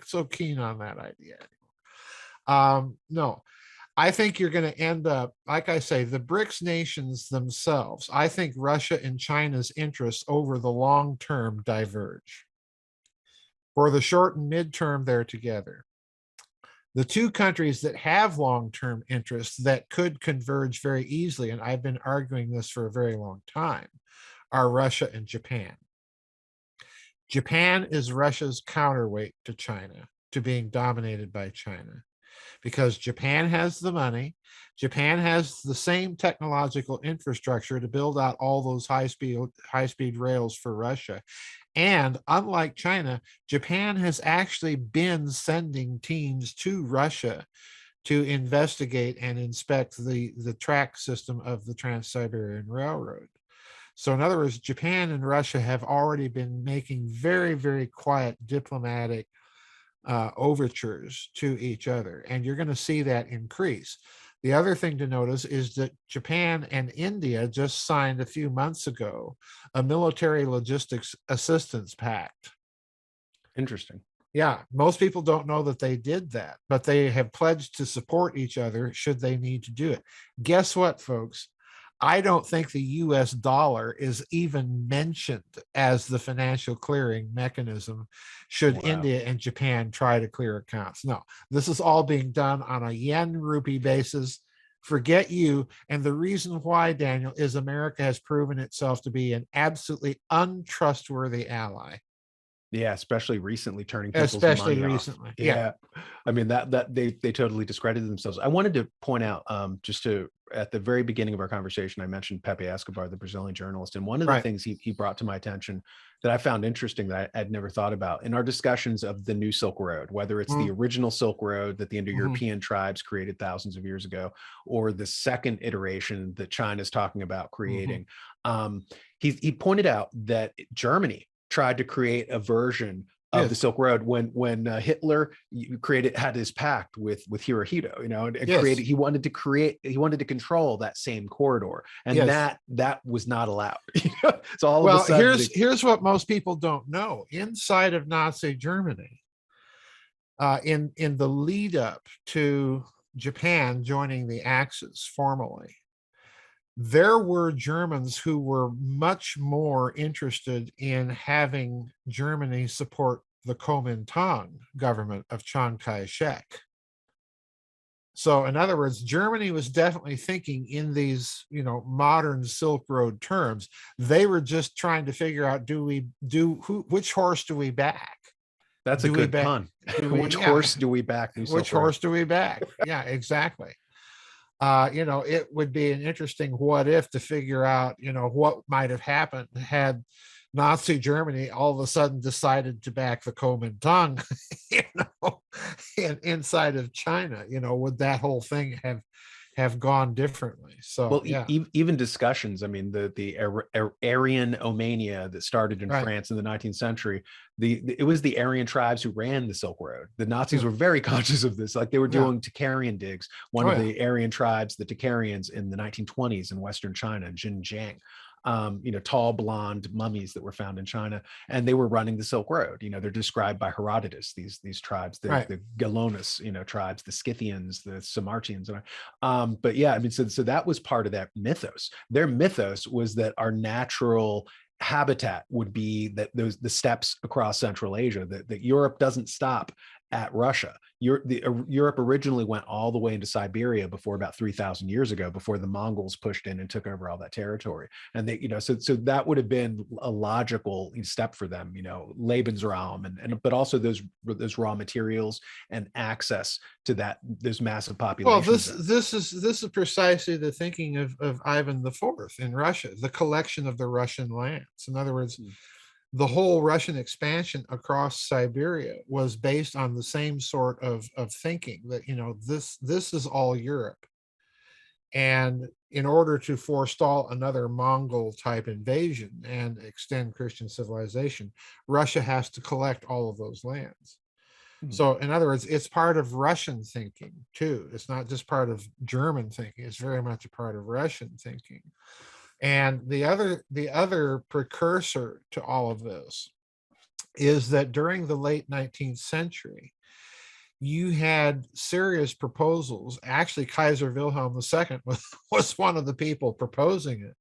so keen on that idea anymore. No, I think you're going to end up, like I say, the BRICS nations themselves, I think Russia and China's interests over the long term diverge. For the short and midterm, they're together. The two countries that have long-term interests that could converge very easily, and I've been arguing this for a very long time, are Russia and Japan. Japan is Russia's counterweight to China, to being dominated by China, because Japan has the money. Japan has the same technological infrastructure to build out all those high-speed rails for Russia. And unlike China, Japan has actually been sending teams to Russia to investigate and inspect the track system of the Trans-Siberian Railroad. So in other words, Japan and Russia have already been making very, very quiet diplomatic overtures to each other, and you're going to see that increase. The other thing to notice is that Japan and India just signed a few months ago a military logistics assistance pact. Interesting. Yeah, most people don't know that they did that, but they have pledged to support each other should they need to do it. Guess what, folks? I don't think the US dollar is even mentioned as the financial clearing mechanism should Wow. India and Japan try to clear accounts. No, this is all being done on a yen rupee basis. Forget you. And the reason why, Daniel, is America has proven itself to be an absolutely untrustworthy ally. Yeah, especially recently turning people's Especially money off. recently. Yeah. I mean, that they totally discredited themselves. I wanted to point out, just to at the very beginning of our conversation, I mentioned Pepe Escobar, the Brazilian journalist, and one of the Right. things he brought to my attention that I found interesting that I'd never thought about in our discussions of the new Silk Road, whether it's the original Silk Road that the Indo-European tribes created thousands of years ago, or the second iteration that China's talking about creating. He pointed out that Germany tried to create a version of the Silk Road when Hitler had his pact with Hirohito, and created. He wanted to control that same corridor, and that was not allowed. So all of a sudden, here's what most people don't know: inside of Nazi Germany, in the lead up to Japan joining the Axis formally, there were Germans who were much more interested in having Germany support the Kuomintang government of Chiang Kai-shek. So in other words, Germany was definitely thinking in these, modern Silk Road terms. They were just trying to figure out, which horse do we back? That's a good pun. Which horse do we back? Which horse do we back? Yeah, exactly. It would be an interesting what if to figure out, what might have happened had Nazi Germany all of a sudden decided to back the Kuomintang, inside of China. Would that whole thing have gone differently? So, well, even discussions. I mean, the Aryan-omania that started in France in the 19th century. It was the Aryan tribes who ran the Silk Road. The Nazis were very conscious of this. Like they were doing Tocharian digs. One of the Aryan tribes, the Tocharians, in the 1920s in Western China, Xinjiang. Tall blonde mummies that were found in China, and they were running the Silk Road. They're described by Herodotus, these tribes, the Gelonus, tribes, the Scythians, the Sarmatians. But yeah, I mean, so that was part of that mythos. Their mythos was that our natural habitat would be the steppes across Central Asia, that Europe doesn't stop at Russia. Europe originally went all the way into Siberia before about 3,000 years ago, before the Mongols pushed in and took over all that territory. And they, so that would have been a logical step for them, Lebensraum, but also those raw materials and access to those massive populations. Well, this is precisely the thinking of Ivan IV in Russia, the collection of the Russian lands. In other words, the whole Russian expansion across Siberia was based on the same sort of thinking that, this is all Europe. And in order to forestall another Mongol type invasion and extend Christian civilization, Russia has to collect all of those lands. So in other words, it's part of Russian thinking too. It's not just part of German thinking. It's very much a part of Russian thinking. And the other precursor to all of this is that during the late 19th century, you had serious proposals. Actually, Kaiser Wilhelm II was one of the people proposing it,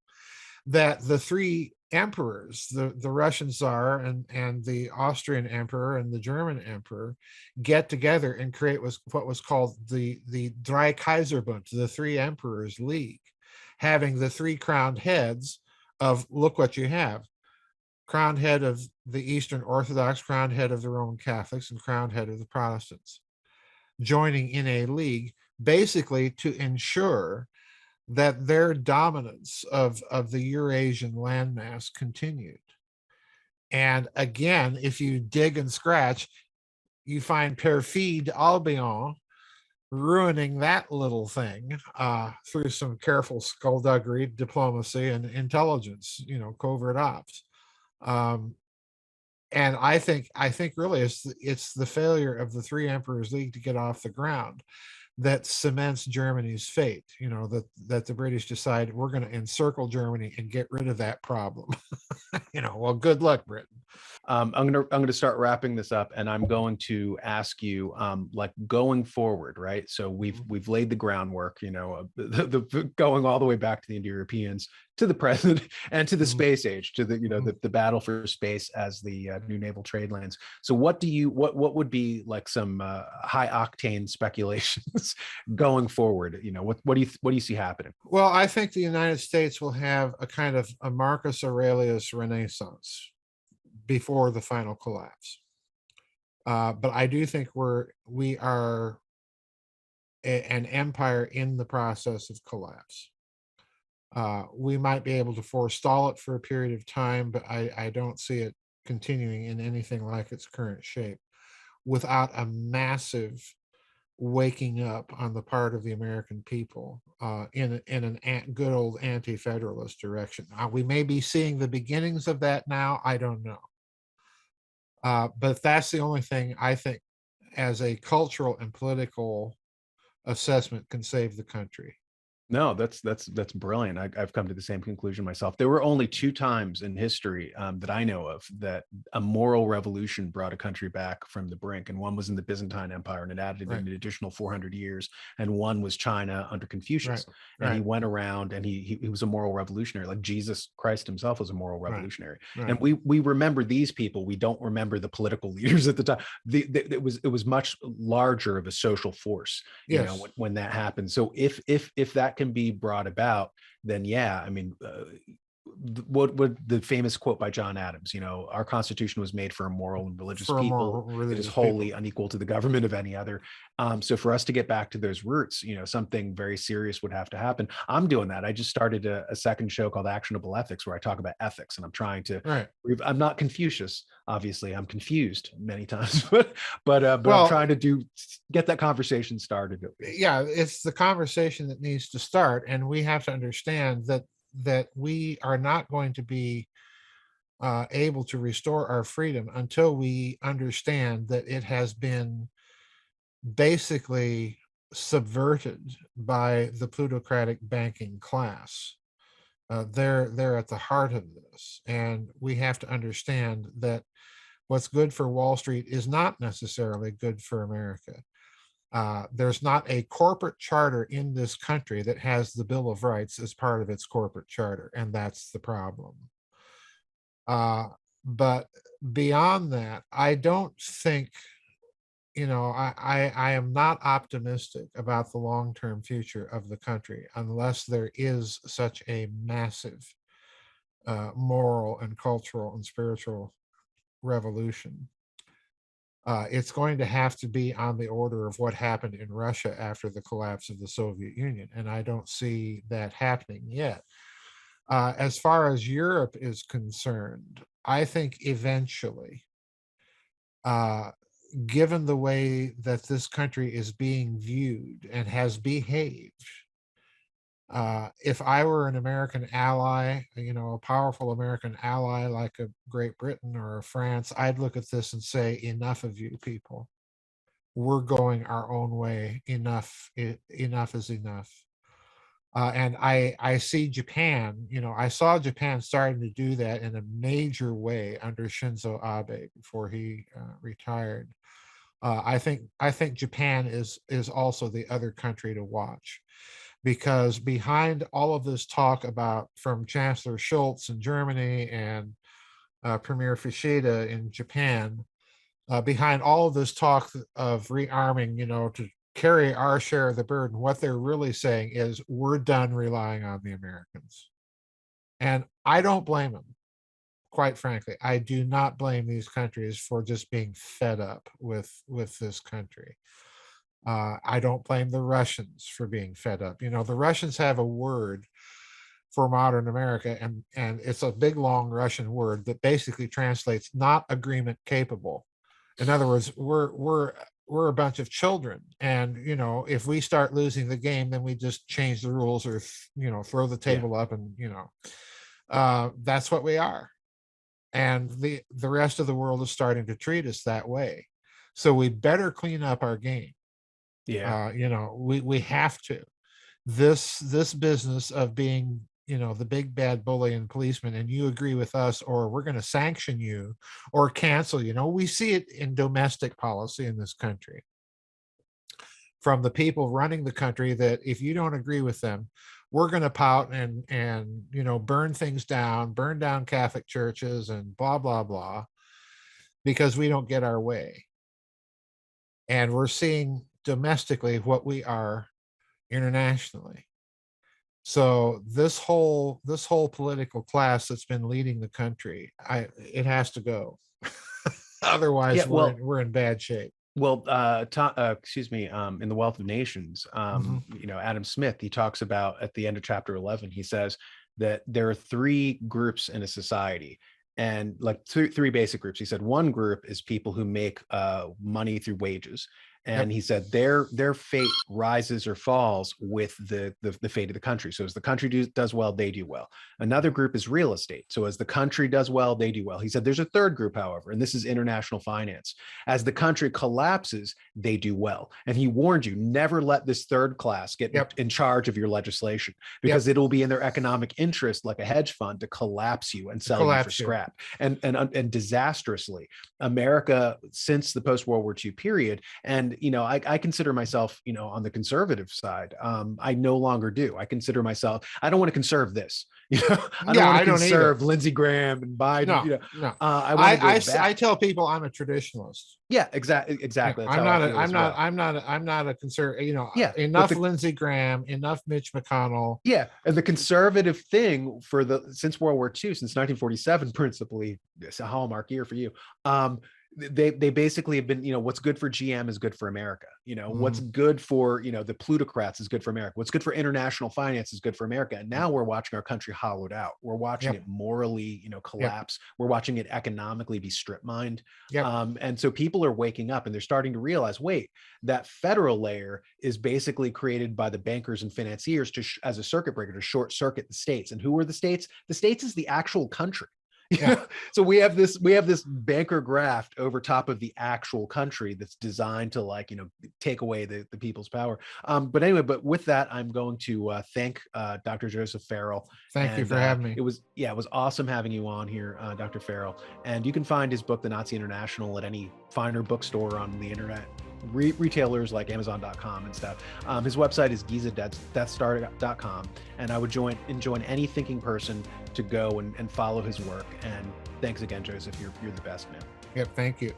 that the three emperors, the Russian Tsar and the Austrian Emperor and the German Emperor, get together and create what was called the Drei Kaiserbund, the Three Emperors League, having the three crowned heads of, look what you have: crowned head of the Eastern Orthodox, crowned head of the Roman Catholics, and crowned head of the Protestants, joining in a league basically to ensure that their dominance of the Eurasian landmass continued. And again, if you dig and scratch, you find Perfide Albion ruining that little thing through some careful skullduggery, diplomacy, and intelligence, covert ops. Um, and I think really it's the failure of the Three Emperors League to get off the ground that cements Germany's fate. That the British decide, we're going to encircle Germany and get rid of that problem. Well, good luck, Britain. I'm gonna start wrapping this up, and I'm going to ask you, like, going forward, right? So we've laid the groundwork, going all the way back to the Indo-Europeans, to the present, and to the Mhm. space age, to the Mhm. the battle for space as the new naval trade lanes. So what would be like some high octane speculations going forward? What do you see happening? Well, I think the United States will have a kind of a Marcus Aurelius Renaissance before the final collapse. But I do think we are an empire in the process of collapse. We might be able to forestall it for a period of time, but I don't see it continuing in anything like its current shape without a massive waking up on the part of the American people in good old anti-federalist direction. We may be seeing the beginnings of that now. I don't know. But that's the only thing I think, as a cultural and political assessment, can save the country. No, that's brilliant. I've come to the same conclusion myself. There were only two times in history that I know of that a moral revolution brought a country back from the brink, and one was in the Byzantine Empire, and it added Right, an additional 400 years, and one was China under right, Confucius, and he right, went around and he was a moral revolutionary, like Jesus Christ himself was a moral right, revolutionary. right. And we remember these people. We don't remember the political leaders at the time. It was much larger of a social force, Yes, when that happens. So if that can be brought about, then yeah, I mean, what would the famous quote by John Adams, our constitution was made for a moral and religious for more people. It is religious wholly people. unequal to the government of any other. So for us to get back to those roots, something very serious would have to happen. I'm doing that. I just started a second show called Actionable Ethics, where I talk about ethics, and I'm trying to Right. I'm not Confucius, obviously. I'm confused many times, but I'm Well, trying to get that conversation started at least. yeah, it's the conversation that needs to start, and we have to understand that we are not going to be able to restore our freedom until we understand that it has been basically subverted by the plutocratic banking class. They're at the heart of this, and we have to understand that what's good for Wall Street is not necessarily good for America. There's not a corporate charter in this country that has the Bill of Rights as part of its corporate charter, and that's the problem. Uh, but beyond that, I don't think, I am not optimistic about the long-term future of the country unless there is such a massive moral and cultural and spiritual revolution. It's going to have to be on the order of what happened in Russia after the collapse of the Soviet Union, and I don't see that happening yet. As far as Europe is concerned, I think eventually, uh, given the way that this country is being viewed and has behaved, if I were an American ally, a powerful American ally like a Great Britain or a France, I'd look at this and say, enough of you people. We're going our own way. Enough, enough is enough. And I see Japan, I saw Japan starting to do that in a major way under Shinzo Abe before he retired. I think Japan is also the other country to watch. because behind all of this talk about from Chancellor Schultz in Germany and Premier Fuchida in Japan, behind all of this talk of rearming, to carry our share of the burden, what they're really saying is we're done relying on the Americans. And I don't blame them. Quite frankly, I do not blame these countries for just being fed up with this country. I don't blame the Russians for being fed up. The Russians have a word for modern America, and it's a big, long Russian word that basically translates not agreement capable. In other words, we're a bunch of children, and if we start losing the game, then we just change the rules or throw the table up, and that's what we are. And the rest of the world is starting to treat us that way. So we better clean up our game. Yeah. We have to. This business of being, the big bad bully and policeman, and you agree with us, or we're going to sanction you or cancel. We see it in domestic policy in this country from the people running the country, that if you don't agree with them, we're going to pout and burn things down, burn down Catholic churches and blah, blah, blah, because we don't get our way. And we're seeing domestically what we are internationally. So this whole political class that's been leading the country, it has to go. Otherwise, we're in bad shape. Well, excuse me, in The Wealth of Nations, Adam Smith, he talks about at the end of chapter 11, he says that there are three groups in a society, and like three basic groups. He said one group is people who make money through wages. And he said their fate rises or falls with the fate of the country. So as the country does well, they do well. Another group is real estate. So as the country does well, they do well. He said there's a third group, however, and this is international finance. As the country collapses, they do well. And he warned you, never let this third class get in charge of your legislation, because it'll be in their economic interest, like a hedge fund, to collapse you and sell you for scrap. And disastrously, America, since the post-World War II period, and I consider myself, on the conservative side. I no longer do. I consider myself, I don't want to conserve this. I don't want to conserve Lindsey Graham and Biden. No. I tell people I'm a traditionalist. Yeah, exactly. I'm not a conservative. Enough Lindsey Graham, enough Mitch McConnell. Yeah, and the conservative thing since World War II, since 1947, principally, it's a hallmark year for you. They basically have been, what's good for GM is good for America. What's good for, the plutocrats is good for America. What's good for international finance is good for America. And now we're watching our country hollowed out. We're watching it morally, collapse. We're watching it economically be strip mined. And so people are waking up and they're starting to realize, wait, that federal layer is basically created by the bankers and financiers as a circuit breaker to short circuit the states. And who are the states? The states is the actual country. So we have this banker graft over top of the actual country that's designed to take away the people's power. But anyway, with that, I'm going to thank Dr. Joseph Farrell. Thank you for having me. It was awesome having you on here, Dr. Farrell. And you can find his book, The Nazi International, at any finer bookstore on the internet. Retailers like Amazon.com and stuff. His website is gizadeathstar.com, and I would enjoin any thinking person to go and follow his work. And thanks again, Joseph. You're the best, man. Yep, thank you.